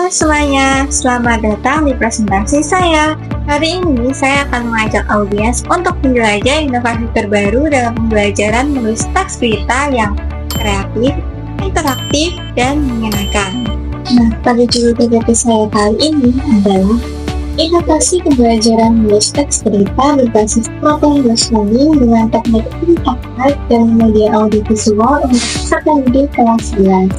Halo semuanya, selamat datang di presentasi saya. Hari ini saya akan mengajak audiens untuk menjelajah inovasi terbaru dalam pembelajaran menulis teks berita yang kreatif, interaktif, dan menyenangkan. Nah, pada judul PPT saya kali ini adalah inovasi pembelajaran menulis teks berita berbasis problem learning dengan teknik interaktif dan media audiovisual untuk peserta didik kelas 11.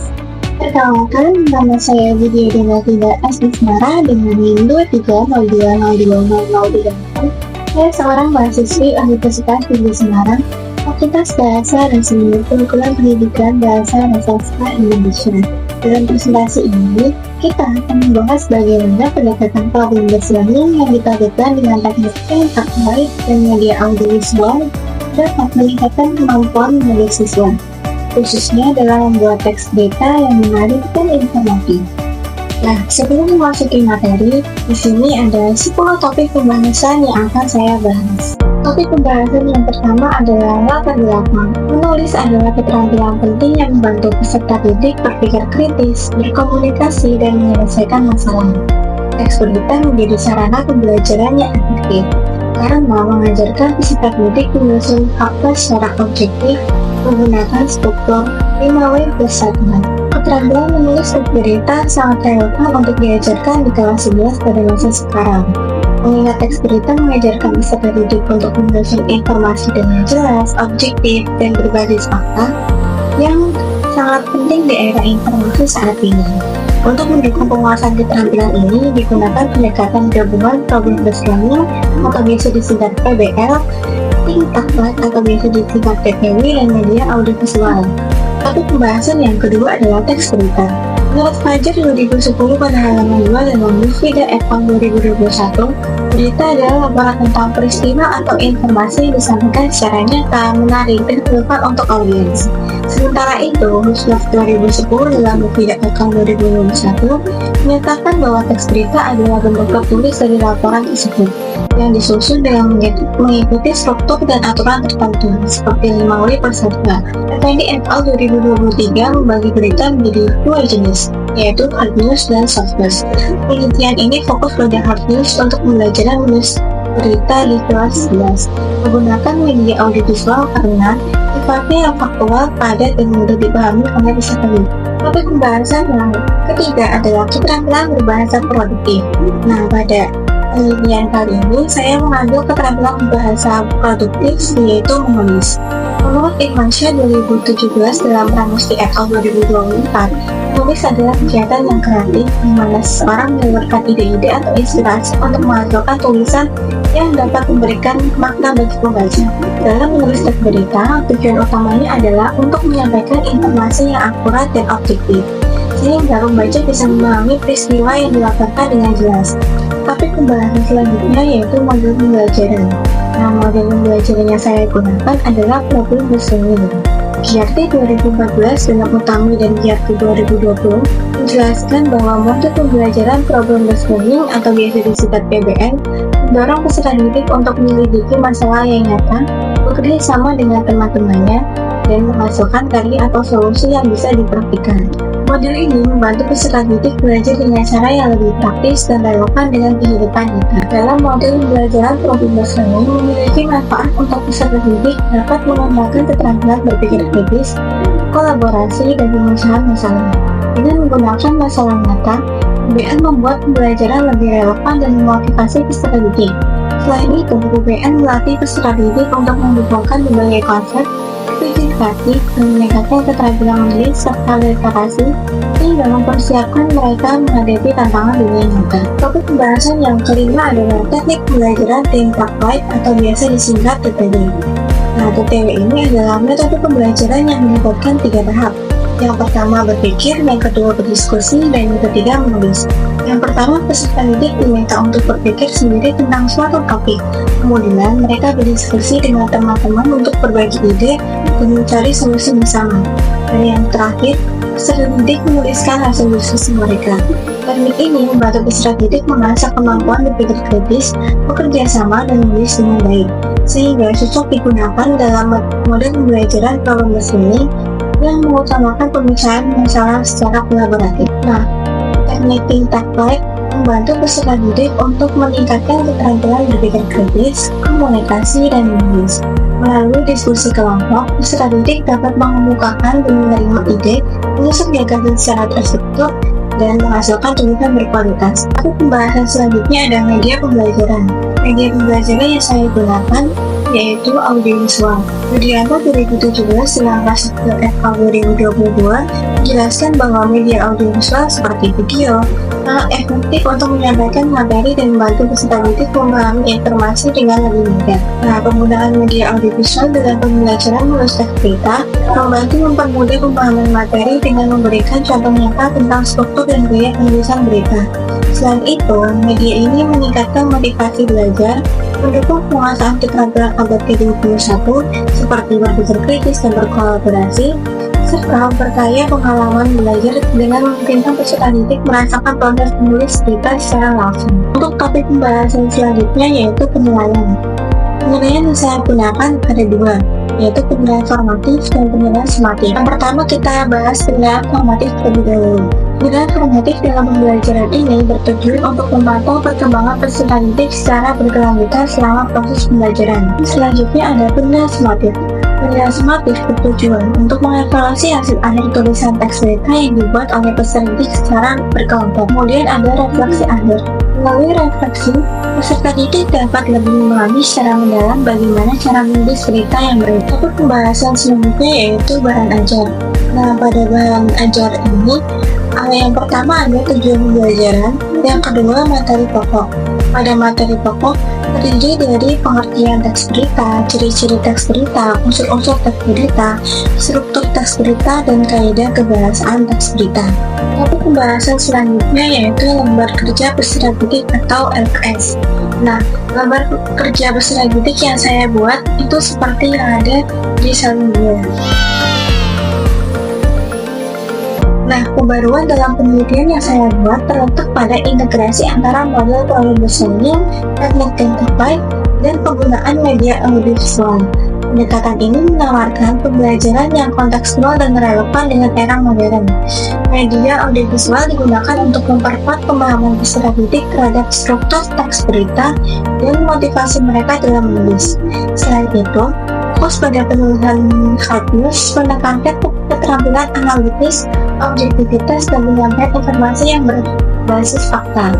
Perkenalkan, nama saya Widya Denatina Asdismara dengan NIM 2302020038. Saya seorang mahasiswi Universitas Negeri Semarang, Fakultas Bahasa dan Seni Kurikulum Pendidikan Bahasa dan Sastra Indonesia. Dalam presentasi ini, kita akan membahas bagaimana pendekatan problem learning yang dipadukan dengan teknik interaktif dan media audiovisual dapat meningkatkan kemampuan menulis siswa, khususnya dalam membuat teks berita yang menarik dan informatif. Nah, sebelum memasuki materi, di sini ada 10 topik pembahasan yang akan saya bahas. Topik pembahasan yang pertama adalah latar belakang. Menulis adalah keterampilan penting yang membantu peserta didik berpikir kritis, berkomunikasi, dan menyelesaikan masalah. Teks berita menjadi sarana pembelajaran yang efektif, karena mengajarkan peserta didik menyusun fakta secara objektif menggunakan struktur 5W+1. Keterampilan menulis teks berita sangat relevan untuk diajarkan di kelas 11 pada masa sekarang. Mengingat teks berita mengajarkan peserta didik untuk menyusun informasi dengan jelas, objektif, dan berbasis fakta yang sangat penting di era informasi saat ini. Untuk mendukung penguasaan keterampilan ini digunakan pendekatan gabungan problem learning atau biasa disingkat PBL, interaktif atau biasa disingkat TPW, dan media audiovisual. Topik pembahasan yang kedua adalah teks berita. Menurut Fajar 2010 pada halaman 2 dan Mufida Epang 2021, berita adalah laporan tentang peristiwa atau informasi yang disampaikan secara nyata, menarik, dan relevan untuk audiens. Sementara itu, Husnaf 2010 dalam Mufida Epang 2021 menyatakan bahwa teks berita adalah bentuk tertulis dari laporan tersebut yang disusun dengan mengikuti struktur dan aturan tertentu seperti 5W+1. Effendi et al. 2023 membagi berita menjadi dua jenis, yaitu hard news dan soft news. Penelitian ini fokus pada hard news untuk pembelajaran menulis berita di kelas 11, menggunakan media audiovisual karena sifatnya yang faktual, padat, dan mudah dipahami oleh peserta didik. Topik pembahasan yang ketiga adalah keterampilan berbahasa produktif. Nah, pada penelitian kali ini saya mengambil keterampilan berbahasa produktif, yaitu menulis. Menurut Irmansyah 2017 dalam Pramusti et al. 2024, menulis adalah kegiatan yang kreatif di mana seseorang menyalurkan ide-ide atau inspirasi untuk menghasilkan tulisan yang dapat memberikan makna bagi pembaca. Dalam menulis teks berita, tujuan utamanya adalah untuk menyampaikan informasi yang akurat dan objektif, sehingga pembaca bisa memahami peristiwa yang dilaporkan dengan jelas. Topik pembahasan selanjutnya yaitu model pembelajaran. Nah, model pembelajaran yang saya gunakan adalah problem learning. GRT 2014 dalam Utami dan GRT 2020 menjelaskan bahwa model pembelajaran problem learning atau biasa disingkat PBL mendorong peserta didik untuk menyelidiki masalah yang nyata, bekerja sama dengan teman-temannya, dan menghasilkan karya atau solusi yang bisa dipraktikkan. Model ini membantu peserta didik belajar dengan cara yang lebih praktis dan relevan dengan kehidupan kita. Dalam model pembelajaran problem learning memiliki manfaat untuk peserta didik dapat mengembangkan keterampilan berpikir kritis, kolaborasi, dan pemecahan masalah. Dengan menggunakan masalah nyata, PBN membuat pembelajaran lebih relevan dan memotivasi peserta didik. Selain itu, PBN melatih peserta didik untuk menghubungkan berbagai konsep, berpikir kreatif, dan meningkatkan keterampilan menulis serta literasi hingga mempersiapkan mereka menghadapi tantangan dunia nyata. Topik pembahasan yang kelima adalah teknik pembelajaran interaktif atau biasa disingkat TTW. Nah, TTW ini adalah metode pembelajaran yang melibatkan 3 tahap. Yang pertama berpikir, yang kedua berdiskusi, dan yang ketiga menulis. Yang pertama, peserta didik diminta untuk berpikir sendiri tentang suatu topik. Kemudian, mereka berdiskusi dengan teman-teman untuk berbagi ide dan mencari solusi bersama. Dan yang terakhir, peserta didik menuliskan hasil diskusi mereka. Teknik ini membantu peserta didik mengasah kemampuan berpikir kritis, bekerja sama, dan menulis dengan baik, sehingga cocok digunakan dalam model pembelajaran problem learning yang mengutamakan pemecahan masalah secara kolaboratif. Nah, teknik tinta baik membantu peserta didik untuk meningkatkan keterampilan berpikir kritis, komunikasi, dan menulis. Melalui diskusi kelompok, peserta didik dapat mengemukakan dan menerima ide, menyusun gagasan secara terstruktur, dan menghasilkan tulisan berkualitas. Tapi pembahasan selanjutnya ada media pembelajaran. Media pembelajaran yang saya gunakan yaitu audiovisual. Widianto 2017 dalam kelas FK 2022 menjelaskan bahwa media audiovisual seperti video sangat efektif untuk menyampaikan materi dan membantu peserta didik memahami informasi dengan lebih mudah. Nah, penggunaan media audiovisual dalam pembelajaran menulis teks berita membantu mempermudah pemahaman materi dengan memberikan contoh nyata tentang struktur dan gaya penulisan berita. Selain itu, media ini meningkatkan motivasi belajar, mendukung penguasaan keterampilan abad ke-21 seperti berpikir kritis dan berkolaborasi, serta memperkaya pengalaman belajar dengan memungkinkan peserta didik merasakan proses menulis berita secara langsung. Untuk topik pembahasan selanjutnya yaitu penilaian. Penilaian yang saya gunakan ada dua, yaitu penilaian formatif dan penilaian sumatif. Yang pertama kita bahas penilaian formatif terlebih dahulu. Penilaian formatif dalam pembelajaran ini bertujuan untuk memantau perkembangan peserta didik secara berkelanjutan selama proses pembelajaran. Selanjutnya ada penilaian sumatif. Penilaian sumatif bertujuan untuk mengevaluasi hasil akhir tulisan teks berita yang dibuat oleh peserta didik secara berkelompok. Kemudian ada refleksi akhir. Melalui refleksi, peserta didik dapat lebih memahami secara mendalam bagaimana cara menulis berita yang baik. Topik pembahasan selanjutnya yaitu bahan ajar. Nah, pada bahan ajar ini, yang pertama ada tujuan pembelajaran, yang kedua materi pokok. Pada materi pokok terdiri dari pengertian teks berita, ciri-ciri teks berita, unsur-unsur teks berita, struktur teks berita, dan kaidah kebahasaan teks berita. Topik pembahasan selanjutnya yaitu lembar kerja peserta didik atau LKS. Nah, lembar kerja peserta didik yang saya buat itu seperti yang ada di sampingnya. Nah, pembaruan dalam penelitian yang saya buat terletak pada integrasi antara model problem solving, teknik tinta baik, dan penggunaan media audiovisual. Pendekatan ini menawarkan pembelajaran yang kontekstual dan relevan dengan era modern. Media audiovisual digunakan untuk memperkuat pemahaman peserta didik terhadap struktur teks berita dan motivasi mereka dalam menulis. Selain itu, fokus pada penulisan hard news menekankan keterampilan analitis, objektivitas, dan menyampaikan informasi yang berbasis fakta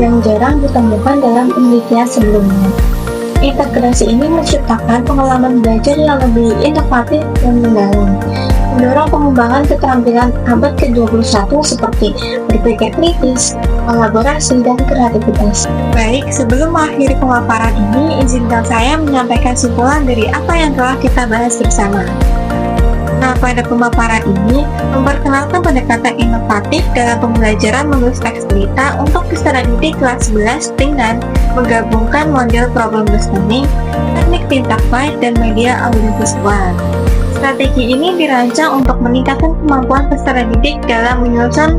yang jarang ditemukan dalam penelitian sebelumnya. Integrasi ini menciptakan pengalaman belajar yang lebih inovatif dan mendalam, mendorong pengembangan keterampilan abad ke-21 seperti berpikir kritis, kolaborasi, dan kreativitas. Baik, sebelum mengakhiri pemaparan ini, izinkan saya menyampaikan kesimpulan dari apa yang telah kita bahas bersama. Nah, pada pemaparan ini memperkenalkan pendekatan inovatif dalam pembelajaran menulis teks berita untuk peserta didik kelas 11 dengan menggabungkan model problem solving, teknik tinta baik, dan media audiovisual. Strategi ini dirancang untuk meningkatkan kemampuan peserta didik dalam menyusun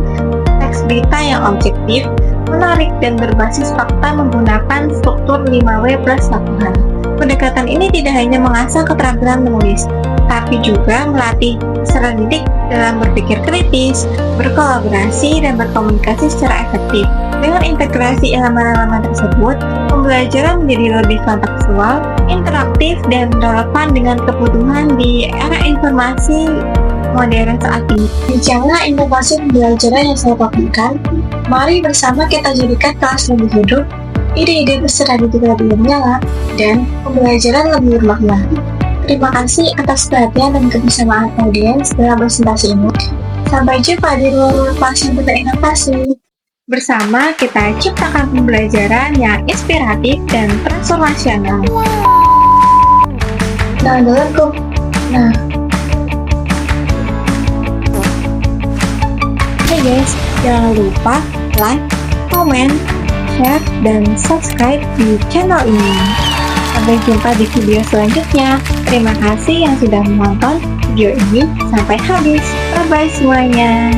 teks berita yang objektif, menarik, dan berbasis fakta menggunakan struktur 5W plus 1H. Pendekatan ini tidak hanya mengasah keterampilan menulis, tapi juga melatih peserta didik dalam berpikir kritis, berkolaborasi, dan berkomunikasi secara efektif. Dengan integrasi elemen-elemen tersebut, pembelajaran menjadi lebih kontekstual, interaktif, dan relevan dengan kebutuhan di era informasi modern saat ini. Bicara inovasi pembelajaran yang saya paparkan, mari bersama kita jadikan kelas lebih hidup, ide-ide peserta didik lebih menyala, dan pembelajaran lebih bermakna. Terima kasih atas perhatian dan kebersamaan audiens dalam presentasi ini. Sampai jumpa di ruang kelas yang berinovasi. Bersama kita ciptakan pembelajaran yang inspiratif dan transformasional. Hey guys, jangan lupa like, comment, share, dan subscribe di channel ini. Sampai jumpa di video selanjutnya. Terima kasih yang sudah menonton video ini sampai habis. Bye-bye semuanya.